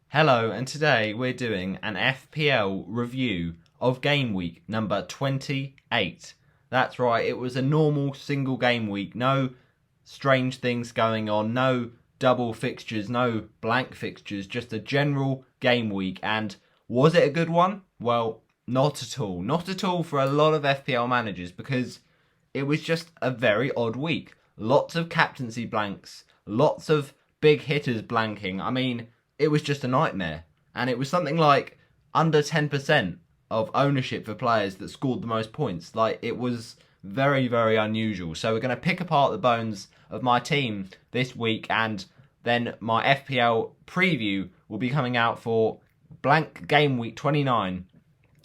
Hello, and today we're doing an FPL review of game week number 28. That's right, it was a normal single game week, no strange things going on, no double fixtures, no blank fixtures, just a general game week. And was it a good one? Well, not at all. Not at all for a lot of FPL managers because it was just a very odd week. Lots of captaincy blanks, lots of big hitters blanking. I mean, it was just a nightmare. And it was something like under 10% of ownership for players that scored the most points. Like, it was very, very unusual. So we're going to pick apart the bones of my team this week, and then my FPL preview will be coming out for blank game week 29.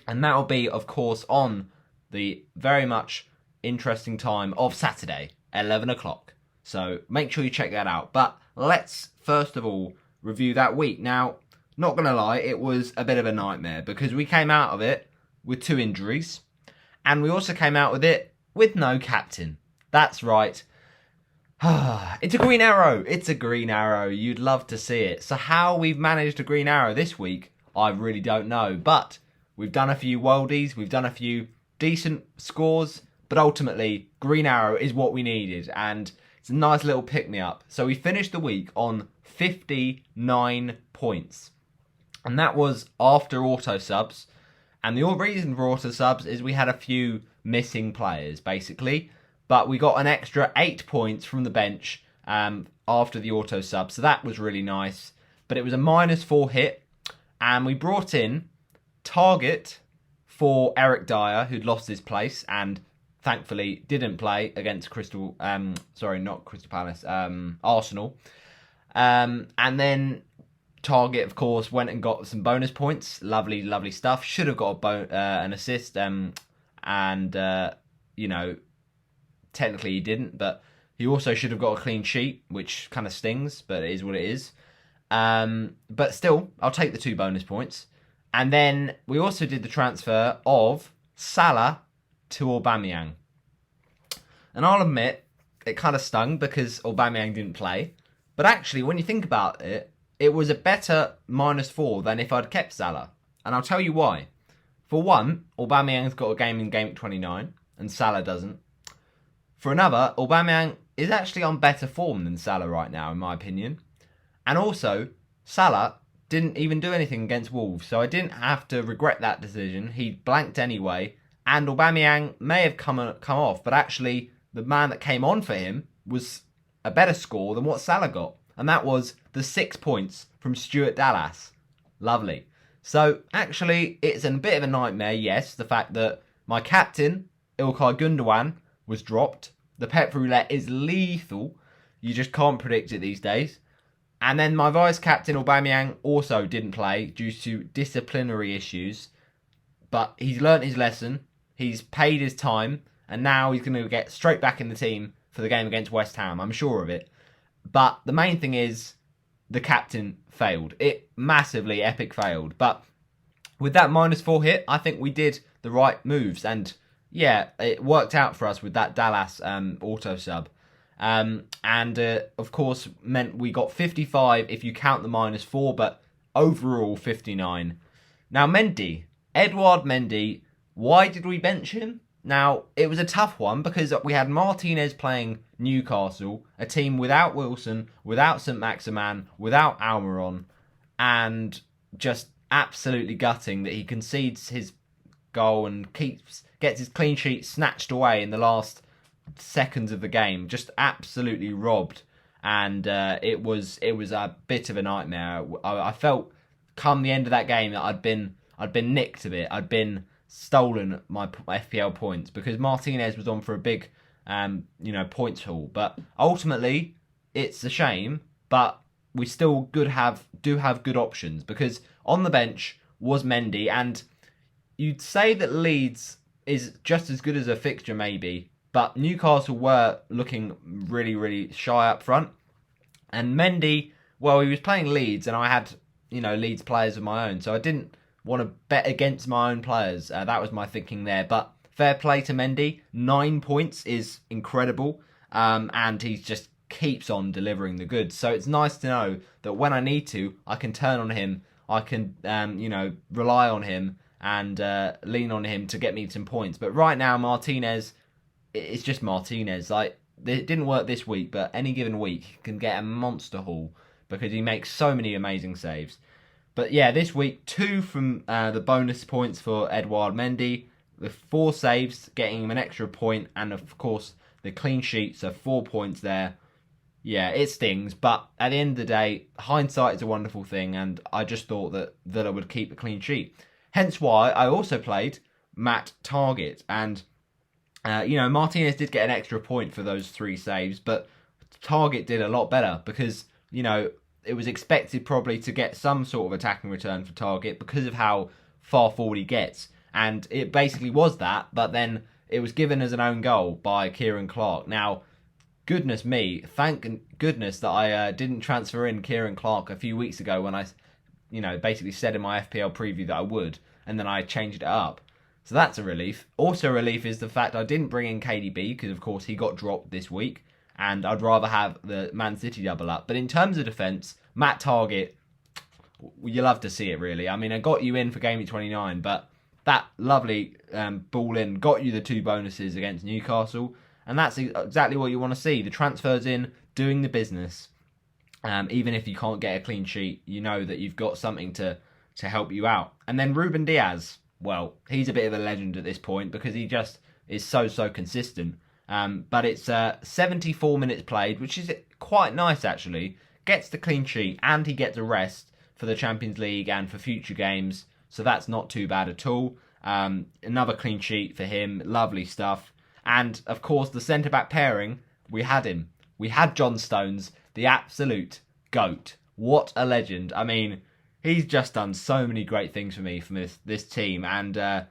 And that will be, of course, on the very much interesting time of Saturday, 11 o'clock. So make sure you check that out. But let's first of all review that week. Now, not going to lie, it was a bit of a nightmare because we came out of it with 2 injuries, and we also came out with it with no captain. That's right. It's a green arrow. It's a green arrow. You'd love to see it. So how we've managed a green arrow this week, I really don't know. But we've done a few worldies. We've done a few decent scores. But ultimately, green arrow is what we needed. And it's a nice little pick-me-up. So we finished the week on 59 points. And that was after auto subs. And the reason for auto subs is we had a few missing players, basically. But we got an extra 8 points from the bench after the auto sub. So that was really nice. But it was a -4 hit. And we brought in target for Eric Dyer, who'd lost his place and thankfully didn't play against Arsenal. And then target, of course, went and got some bonus points. Lovely, lovely stuff. Should have got an assist. Technically he didn't, but he also should have got a clean sheet, which kind of stings, but it is what it is. But still, I'll take the 2 bonus points. And then we also did the transfer of Salah to Aubameyang. And I'll admit, it kind of stung because Aubameyang didn't play. But actually, when you think about it, it was a better -4 than if I'd kept Salah. And I'll tell you why. For one, Aubameyang's got a game in game 29, and Salah doesn't. For another, Aubameyang is actually on better form than Salah right now, in my opinion. And also, Salah didn't even do anything against Wolves, so I didn't have to regret that decision. He blanked anyway, and Aubameyang may have come off, but actually, the man that came on for him was a better score than what Salah got. And that was the 6 points from Stuart Dallas. Lovely. So, actually, it's a bit of a nightmare, yes, the fact that my captain, Ilkay Gundogan, was dropped. The Pep Roulette is lethal. You just can't predict it these days. And then my vice-captain, Aubameyang, also didn't play due to disciplinary issues. But he's learnt his lesson. He's paid his time. And now he's going to get straight back in the team for the game against West Ham. I'm sure of it. But the main thing is the captain failed. It massively epic failed. But with that -4 hit, I think we did the right moves. And yeah, it worked out for us with that Dallas auto sub. Of course, meant we got 55 if you count the -4, but overall 59. Now, Edouard Mendy, why did we bench him? Now, it was a tough one because we had Martinez playing Newcastle, a team without Wilson, without St. Maximan, without Almiron, and just absolutely gutting that he concedes his goal and gets his clean sheet snatched away in the last seconds of the game. Just absolutely robbed, and it was a bit of a nightmare. I felt come the end of that game that I'd been nicked a bit. I'd been stolen my FPL points because Martinez was on for a big points haul. But ultimately, it's a shame. But we still do have good options because on the bench was Mendy, and you'd say that Leeds is just as good as a fixture maybe, but Newcastle were looking really, really shy up front. And Mendy, well, he was playing Leeds, and I had Leeds players of my own, so I didn't want to bet against my own players. That was my thinking there. But fair play to Mendy. 9 points is incredible. And he just keeps on delivering the goods. So it's nice to know that when I need to, I can turn on him I can, rely on him and lean on him to get me some points. But right now, Martinez, it's just Martinez. Like, it didn't work this week, but any given week he can get a monster haul because he makes so many amazing saves. But yeah, this week, 2 from the bonus points for Edouard Mendy, with 4 saves, getting him an extra point, and of course the clean sheet, so 4 points there. Yeah, it stings, but at the end of the day, hindsight is a wonderful thing, and I just thought that Villa would keep a clean sheet. Hence why I also played Matt Target, and Martinez did get an extra point for those 3 saves, but Target did a lot better because, it was expected probably to get some sort of attacking return for Target because of how far forward he gets. And it basically was that, but then it was given as an own goal by Kieran Clark. Now, goodness me, thank goodness that I didn't transfer in Kieran Clark a few weeks ago when I, basically said in my FPL preview that I would, and then I changed it up. So that's a relief. Also a relief is the fact I didn't bring in KDB because, of course, he got dropped this week. And I'd rather have the Man City double up. But in terms of defence, Matt Target, you love to see it, really. I mean, I got you in for Gameweek 29, but that lovely ball in got you the 2 bonuses against Newcastle. And that's exactly what you want to see. The transfers in, doing the business. Even if you can't get a clean sheet, you know that you've got something to help you out. And then Ruben Diaz, well, he's a bit of a legend at this point because he just is so consistent. But it's 74 minutes played, which is quite nice, actually. Gets the clean sheet, and he gets a rest for the Champions League and for future games. So that's not too bad at all. Another clean sheet for him. Lovely stuff. And, of course, the centre-back pairing, we had him. We had John Stones, the absolute GOAT. What a legend. I mean, he's just done so many great things for me from this team. And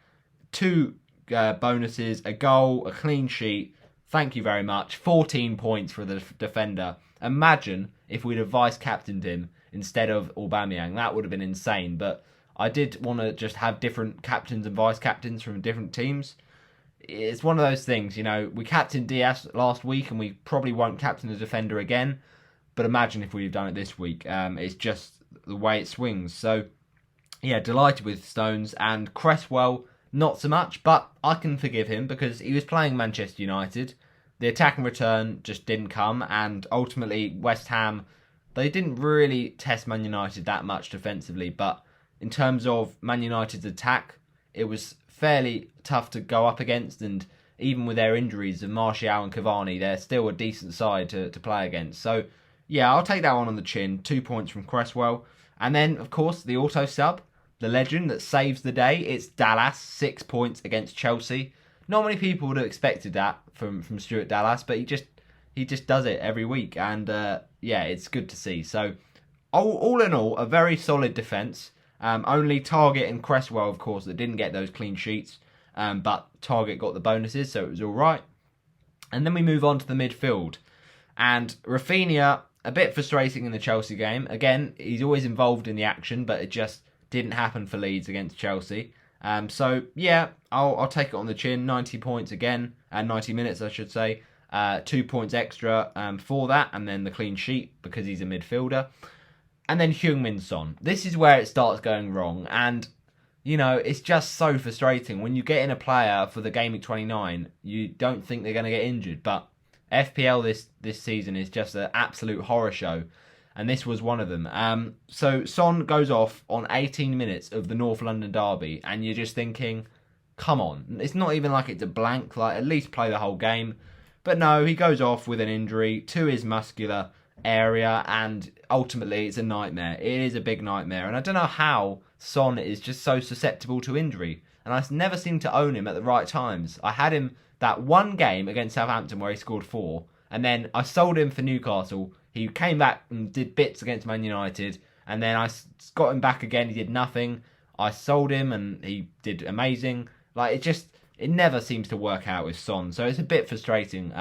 2 bonuses, a goal, a clean sheet. Thank you very much. 14 points for the defender. Imagine if we'd have vice-captained him instead of Aubameyang. That would have been insane. But I did want to just have different captains and vice-captains from different teams. It's one of those things, we captained Diaz last week and we probably won't captain the defender again. But imagine if we'd done it this week. It's just the way it swings. So, yeah, delighted with Stones. And Cresswell, not so much, but I can forgive him because he was playing Manchester United. The attacking return just didn't come, and ultimately West Ham, they didn't really test Man United that much defensively, but in terms of Man United's attack, it was fairly tough to go up against, and even with their injuries of Martial and Cavani, they're still a decent side to play against. So, yeah, I'll take that one on the chin. 2 points from Cresswell. And then, of course, the auto sub, the legend that saves the day. It's Dallas, 6 points against Chelsea. Not many people would have expected that from Stuart Dallas, but he just does it every week. And, it's good to see. So, all in all, a very solid defence. Only Target and Cresswell, of course, that didn't get those clean sheets. But Target got the bonuses, so it was all right. And then we move on to the midfield. And Rafinha, a bit frustrating in the Chelsea game. Again, he's always involved in the action, but it just didn't happen for Leeds against Chelsea. So, yeah, I'll take it on the chin. 90 points again, and 90 minutes, I should say. 2 points extra for that, and then the clean sheet because he's a midfielder. And then Heung-min Son. This is where it starts going wrong, and it's just so frustrating. When you get in a player for the Gameweek 29, you don't think they're going to get injured, but FPL this season is just an absolute horror show, and this was one of them. So Son goes off on 18 minutes of the North London derby, and you're just thinking, come on. It's not even like it's a blank, like at least play the whole game. But no, he goes off with an injury to his muscular area, and ultimately it's a nightmare. It is a big nightmare, and I don't know how Son is just so susceptible to injury, and I never seem to own him at the right times. I had him that one game against Southampton where he scored 4, and then I sold him for Newcastle. He came back and did bits against Man United, and then I got him back again. He did nothing. I sold him, and he did amazing. Like, it never seems to work out with Son, so it's a bit frustrating.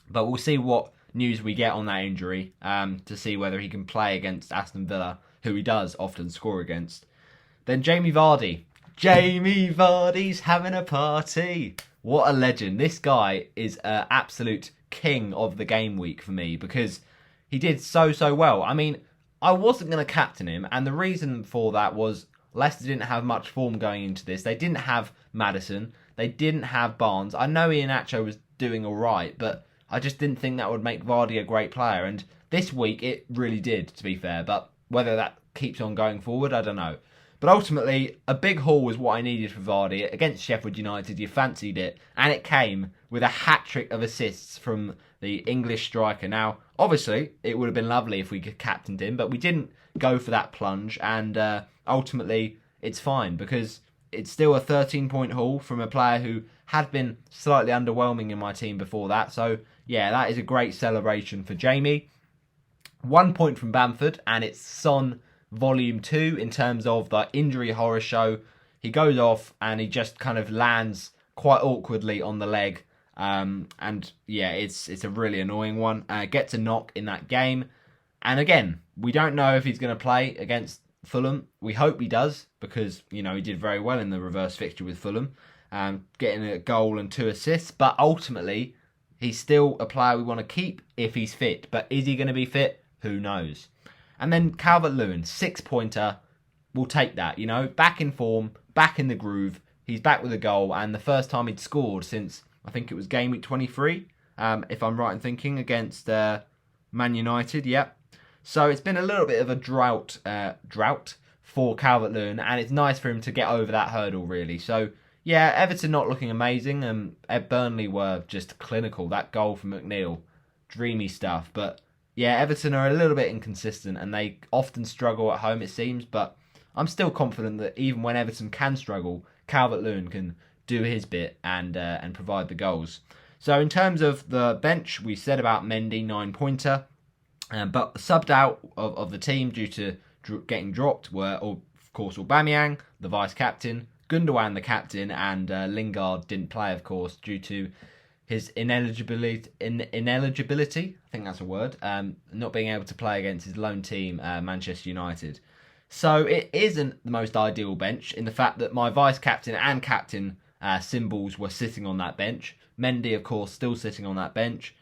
But we'll see what news we get on that injury to see whether he can play against Aston Villa, who he does often score against. Then Jamie Vardy. Jamie Vardy's having a party. What a legend. This guy is an absolute king of the game week for me because he did so well. I mean, I wasn't going to captain him, and the reason for that was Leicester didn't have much form going into this. They didn't have Maddison. They didn't have Barnes. I know Iheanacho was doing all right, but I just didn't think that would make Vardy a great player. And this week, it really did, to be fair. But whether that keeps on going forward, I don't know. But ultimately, a big haul was what I needed for Vardy. Against Sheffield United, you fancied it. And it came with a hat-trick of assists from the English striker. Now, obviously, it would have been lovely if we could captained him, but we didn't go for that plunge. And ultimately, it's fine because it's still a 13-point haul from a player who had been slightly underwhelming in my team before that. So, yeah, that is a great celebration for Jamie. 1 point from Bamford, and it's Son Volume 2 in terms of the injury horror show. He goes off and he just kind of lands quite awkwardly on the leg. And yeah, it's a really annoying one. Gets a knock in that game. And again, we don't know if he's going to play against Fulham. We hope he does because, you know, he did very well in the reverse fixture with Fulham, getting a goal and 2 assists. But ultimately, he's still a player we want to keep if he's fit. But is he going to be fit? Who knows? And then Calvert-Lewin, 6-pointer, we'll take that, you know, back in form, back in the groove. He's back with a goal, and the first time he'd scored since, I think it was Gameweek 23, if I'm right in thinking, against Man United, yep. So it's been a little bit of a drought for Calvert-Lewin, and it's nice for him to get over that hurdle, really. So, yeah, Everton not looking amazing, and Burnley were just clinical. That goal from McNeil, dreamy stuff, but yeah, Everton are a little bit inconsistent and they often struggle at home, it seems. But I'm still confident that even when Everton can struggle, Calvert-Lewin can do his bit and provide the goals. So in terms of the bench, we said about Mendy, 9-pointer. But subbed out of the team due to getting dropped were, of course, Aubameyang, the vice-captain, Gundogan, the captain, and Lingard didn't play, of course, due to his ineligibility, I think that's a word, not being able to play against his lone team, Manchester United. So it isn't the most ideal bench in the fact that my vice-captain and captain symbols were sitting on that bench. Mendy, of course, still sitting on that bench.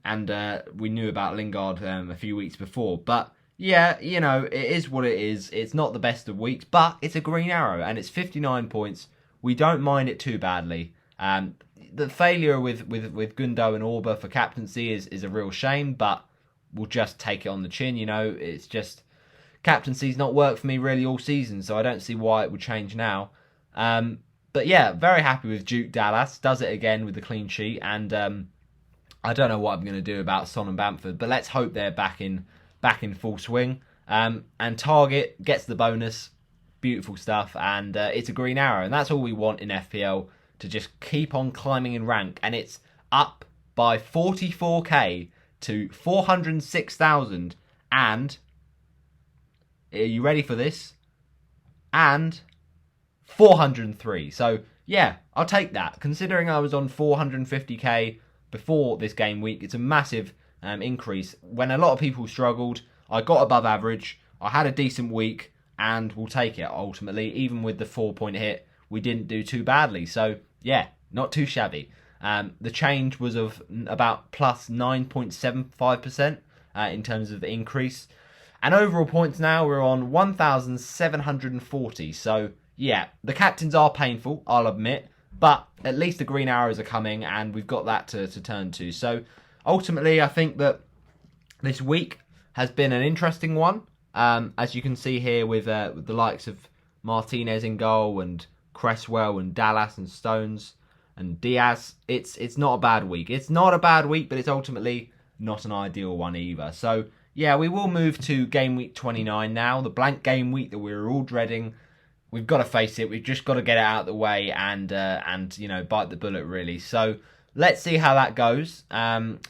And we knew about Lingard a few weeks before. But yeah, you know, it is what it is. It's not the best of weeks, but it's a green arrow and it's 59 points. We don't mind it too badly. The failure with Gundo and Orba for captaincy is a real shame, but we'll just take it on the chin, you know. It's just, captaincy's not worked for me really all season, so I don't see why it would change now. But yeah, very happy with Duke Dallas. Does it again with the clean sheet, and I don't know what I'm going to do about Son and Bamford, but let's hope they're back in full swing. And Target gets the bonus. Beautiful stuff, and it's a green arrow, and that's all we want in FPL, to just keep on climbing in rank, and it's up by 44k to 406,000, and are you ready for this? And 403. So yeah, I'll take that. Considering I was on 450k before this game week, it's a massive increase. When a lot of people struggled, I got above average. I had a decent week, and we'll take it ultimately. Even with the 4-point hit, we didn't do too badly. So yeah, not too shabby. The change was of about plus 9.75% in terms of the increase. And overall points now, we're on 1,740. So yeah, the captains are painful, I'll admit. But at least the green arrows are coming, and we've got that to turn to. So ultimately, I think that this week has been an interesting one. As you can see here with the likes of Martinez in goal and Cresswell and Dallas and Stones and Diaz. It's not a bad week. It's not a bad week, but it's ultimately not an ideal one either. So yeah, we will move to game week 29 now, the blank game week that we were all dreading. We've got to face it. We've just got to get it out of the way and you know, bite the bullet really. So let's see how that goes and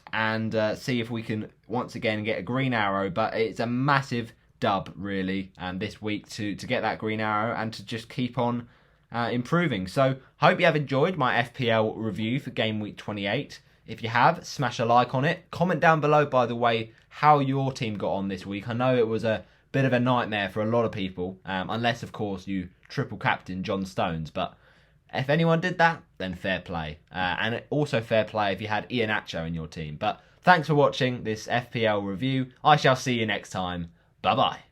see if we can once again get a green arrow. But it's a massive dub really this week to get that green arrow and to just keep on improving. So hope you have enjoyed my FPL review for game week 28. If you have, smash a like on it. Comment down below, by the way, how your team got on this week. I know it was a bit of a nightmare for a lot of people, unless of course you triple captain John Stones. But if anyone did that, then fair play. And also fair play if you had Iheanacho in your team. But thanks for watching this FPL review. I shall see you next time. Bye bye.